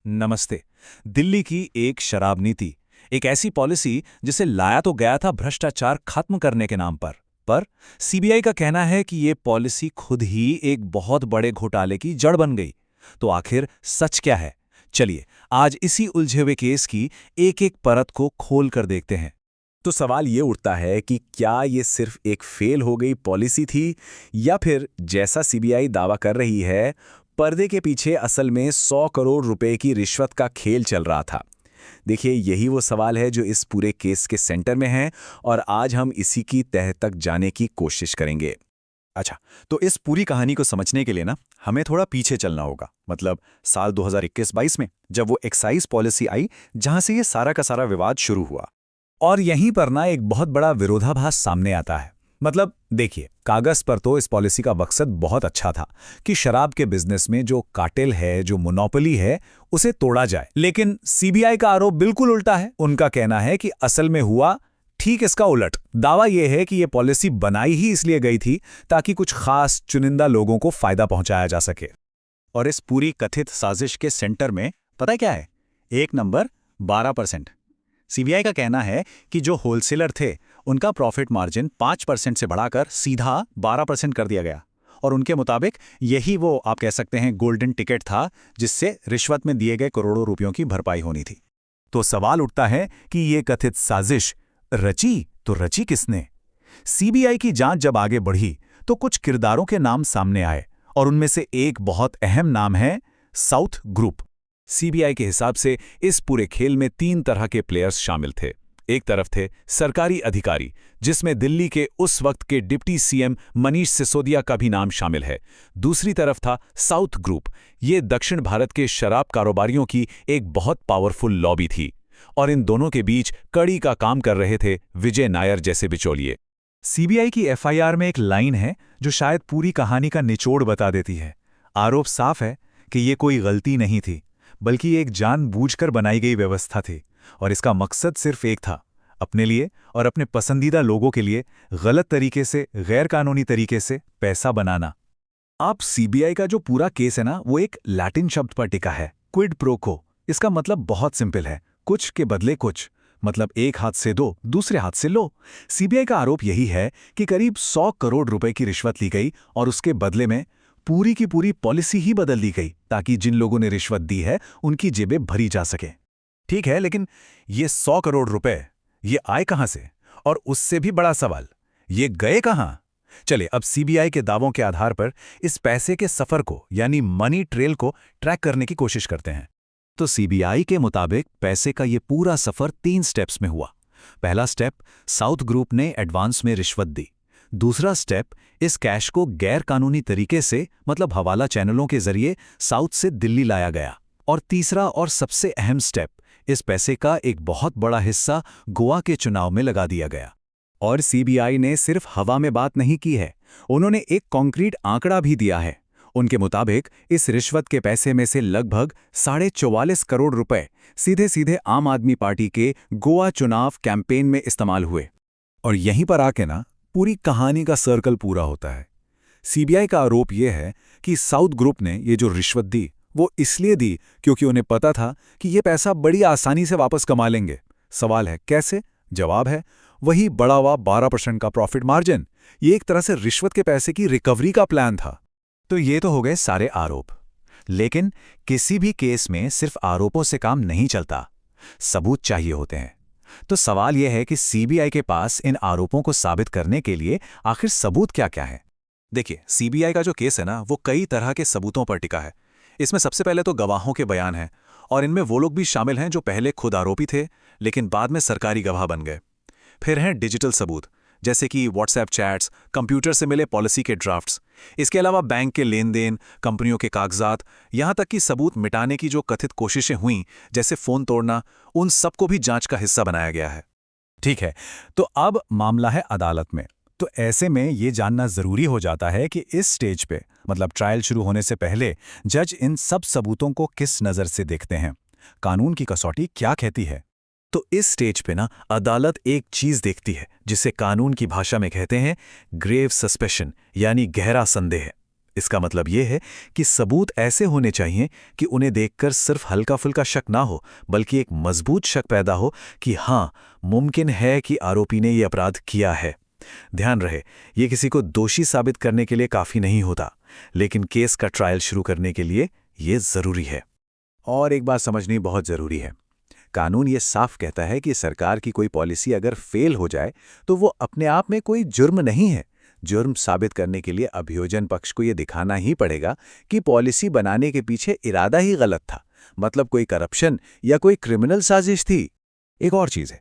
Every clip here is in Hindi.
नमस्ते। दिल्ली की एक शराब नीति, एक ऐसी पॉलिसी जिसे लाया तो गया था भ्रष्टाचार खत्म करने के नाम पर सीबीआई का कहना है कि ये पॉलिसी खुद ही एक बहुत बड़े घोटाले की जड़ बन गई। तो आखिर सच क्या है? चलिए आज इसी उलझे हुए केस की एक-एक परत को खोल कर देखते हैं। तो सवाल ये उठता है कि क्या ये सिर्फ एक फेल हो गई पॉलिसी थी या फिर जैसा सीबीआई दावा कर रही है, पर्दे के पीछे असल में 100 करोड़ रुपए की रिश्वत का खेल चल रहा था। देखिए, यही वो सवाल है जो इस पूरे केस के सेंटर में है और आज हम इसी की तह तक जाने की कोशिश करेंगे। अच्छा, तो इस पूरी कहानी को समझने के लिए ना हमें थोड़ा पीछे चलना होगा, मतलब साल 2021-22 में, जब वो एक्साइज पॉलिसी आई जहां से ये सारा का सारा विवाद शुरू हुआ। और यहीं पर ना एक बहुत बड़ा विरोधाभास सामने आता है। मतलब देखिए, कागज पर तो इस पॉलिसी का मकसद बहुत अच्छा था कि शराब के बिजनेस में जो कार्टेल है, जो मोनोपोली है, उसे तोड़ा जाए। लेकिन सीबीआई का आरोप बिल्कुल उल्टा है। उनका कहना है कि असल में हुआ ठीक इसका उलट। दावा यह है कि यह पॉलिसी बनाई ही इसलिए गई थी ताकि कुछ खास चुनिंदा लोगों को फायदा पहुंचाया जा सके। और इस पूरी कथित साजिश के सेंटर में पता है क्या है? एक नंबर 12%। सीबीआई का कहना है कि जो होलसेलर थे उनका प्रॉफिट मार्जिन 5% से बढ़ाकर सीधा 12% कर दिया गया। और उनके मुताबिक यही वो, आप कह सकते हैं, गोल्डन टिकट था जिससे रिश्वत में दिए गए करोड़ों रुपयों की भरपाई होनी थी। तो सवाल उठता है कि ये कथित साजिश रची तो रची किसने? सीबीआई की जांच जब आगे बढ़ी तो कुछ किरदारों के नाम सामने आए और उनमें से एक बहुत अहम नाम है साउथ ग्रुप। सीबीआई के हिसाब से इस पूरे खेल में 3 तरह के प्लेयर्स शामिल थे। एक तरफ थे सरकारी अधिकारी, जिसमें दिल्ली के उस वक्त के डिप्टी सीएम मनीष सिसोदिया का भी नाम शामिल है। दूसरी तरफ था साउथ ग्रुप। ये दक्षिण भारत के शराब कारोबारियों की एक बहुत पावरफुल लॉबी थी और इन दोनों के बीच कड़ी का काम कर रहे थे विजय नायर जैसे बिचौलिए। सीबीआई की एफआईआर में एक लाइन है जो शायद पूरी कहानी का निचोड़ बता देती है। आरोप साफ है कि ये कोई गलती नहीं थी, बल्कि एक जानबूझकर बनाई गई व्यवस्था थी और इसका मकसद सिर्फ एक था, अपने लिए और अपने पसंदीदा लोगों के लिए गलत तरीके से, गैर कानूनी तरीके से पैसा बनाना। आप सीबीआई का जो पूरा केस है ना, वो एक लैटिन शब्द पर टिका है, क्विड प्रो को। इसका मतलब बहुत सिंपल है, कुछ के बदले कुछ। मतलब एक हाथ से दो, दूसरे हाथ से लो। सीबीआई का आरोप यही है कि करीब 100 करोड़ रुपए की रिश्वत ली गई और उसके बदले में पूरी की पूरी पॉलिसी ही बदल दी गई ताकि जिन लोगों ने रिश्वत दी है उनकी जेबें भरी जा सके। ठीक है, लेकिन ये 100 करोड़ रुपए ये आए कहां से? और उससे भी बड़ा सवाल, ये गए कहां? चले अब सीबीआई के दावों के आधार पर इस पैसे के सफर को, यानी मनी ट्रेल को ट्रैक करने की कोशिश करते हैं। तो सीबीआई के मुताबिक पैसे का ये पूरा सफर 3 स्टेप्स में हुआ। पहला स्टेप, साउथ ग्रुप ने एडवांस में रिश्वत दी। दूसरा स्टेप, इस कैश को गैर कानूनी तरीके से, मतलब हवाला चैनलों के जरिए साउथ से दिल्ली लाया गया। और तीसरा और सबसे अहम स्टेप, इस पैसे का एक बहुत बड़ा हिस्सा गोवा के चुनाव में लगा दिया गया। और सीबीआई ने सिर्फ हवा में बात नहीं की है, उन्होंने एक कॉन्क्रीट आंकड़ा भी दिया है। उनके मुताबिक इस रिश्वत के पैसे में से लगभग 44.5 करोड़ रुपए सीधे सीधे आम आदमी पार्टी के गोवा चुनाव कैंपेन में इस्तेमाल हुए। और यहीं पर आके ना पूरी कहानी का सर्कल पूरा होता है। सीबीआई का आरोप यह है कि साउथ ग्रुप ने ये जो रिश्वत दी वो इसलिए दी क्योंकि उन्हें पता था कि ये पैसा बड़ी आसानी से वापस कमा लेंगे। सवाल है कैसे? जवाब है वही बढ़ा हुआ 12% का प्रॉफिट मार्जिन। ये एक तरह से रिश्वत के पैसे की रिकवरी का प्लान था। तो ये तो हो गए सारे आरोप, लेकिन किसी भी केस में सिर्फ आरोपों से काम नहीं चलता, सबूत चाहिए होते हैं। तो सवाल यह है कि सीबीआई के पास इन आरोपों को साबित करने के लिए आखिर सबूत क्या-क्या है? देखिए, सीबीआई का जो केस है ना, वो कई तरह के सबूतों पर टिका है। इसमें सबसे पहले तो गवाहों के बयान हैं, और इनमें वो लोग भी शामिल हैं जो पहले खुद आरोपी थे लेकिन बाद में सरकारी गवाह बन गए। फिर हैं डिजिटल सबूत, जैसे कि व्हाट्सएप चैट्स, कंप्यूटर से मिले पॉलिसी के ड्राफ्ट्स। इसके अलावा बैंक के लेन देन, कंपनियों के कागजात, यहाँ तक कि सबूत मिटाने की जो कथित कोशिशें हुईं, जैसे फोन तोड़ना, उन सबको भी जांच का हिस्सा बनाया गया है। ठीक है, तो अब मामला है अदालत में। तो ऐसे में ये जानना जरूरी हो जाता है कि इस स्टेज पे, मतलब ट्रायल शुरू होने से पहले, जज इन सब सबूतों को किस नज़र से देखते हैं, कानून की कसौटी क्या कहती है। तो इस स्टेज पे ना अदालत एक चीज देखती है जिसे कानून की भाषा में कहते हैं ग्रेव सस्पेशन, यानी गहरा संदेह। इसका मतलब ये है कि सबूत ऐसे होने चाहिए कि उन्हें देखकर सिर्फ हल्का फुल्का शक ना हो, बल्कि एक मजबूत शक पैदा हो कि हाँ, मुमकिन है कि आरोपी ने ये अपराध किया है। ध्यान रहे, ये किसी को दोषी साबित करने के लिए काफी नहीं होता, लेकिन केस का ट्रायल शुरू करने के लिए ये जरूरी है। और एक बात समझनी बहुत जरूरी है। कानून ये साफ कहता है कि सरकार की कोई पॉलिसी अगर फेल हो जाए तो वो अपने आप में कोई जुर्म नहीं है। जुर्म साबित करने के लिए अभियोजन पक्ष को ये दिखाना ही पड़ेगा कि पॉलिसी बनाने के पीछे इरादा ही गलत था, मतलब कोई करप्शन या कोई क्रिमिनल साजिश थी। एक और चीज है,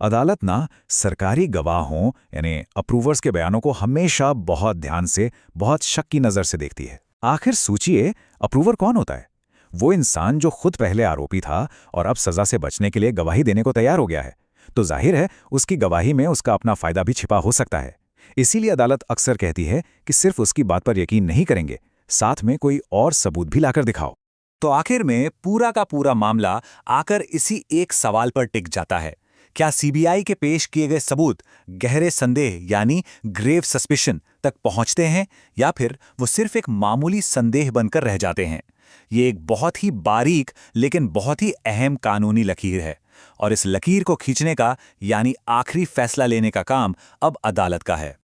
अदालत ना सरकारी गवाहों यानी अप्रूवर्स के बयानों को हमेशा बहुत ध्यान से, बहुत शक की नजर से देखती है। आखिर सोचिए, अप्रूवर कौन होता है? वो इंसान जो खुद पहले आरोपी था और अब सजा से बचने के लिए गवाही देने को तैयार हो गया है। तो जाहिर है उसकी गवाही में उसका अपना फायदा भी छिपा हो सकता है। इसीलिए अदालत अक्सर कहती है कि सिर्फ उसकी बात पर यकीन नहीं करेंगे, साथ में कोई और सबूत भी लाकर दिखाओ। तो आखिर में पूरा का पूरा मामला आकर इसी एक सवाल पर टिक जाता है, क्या सीबीआई के पेश किए गए सबूत गहरे संदेह यानी ग्रेव सस्पिशन तक पहुंचते हैं, या फिर वो सिर्फ एक मामूली संदेह बनकर रह जाते हैं? ये एक बहुत ही बारीक लेकिन बहुत ही अहम कानूनी लकीर है, और इस लकीर को खींचने का यानी आखिरी फैसला लेने का काम अब अदालत का है।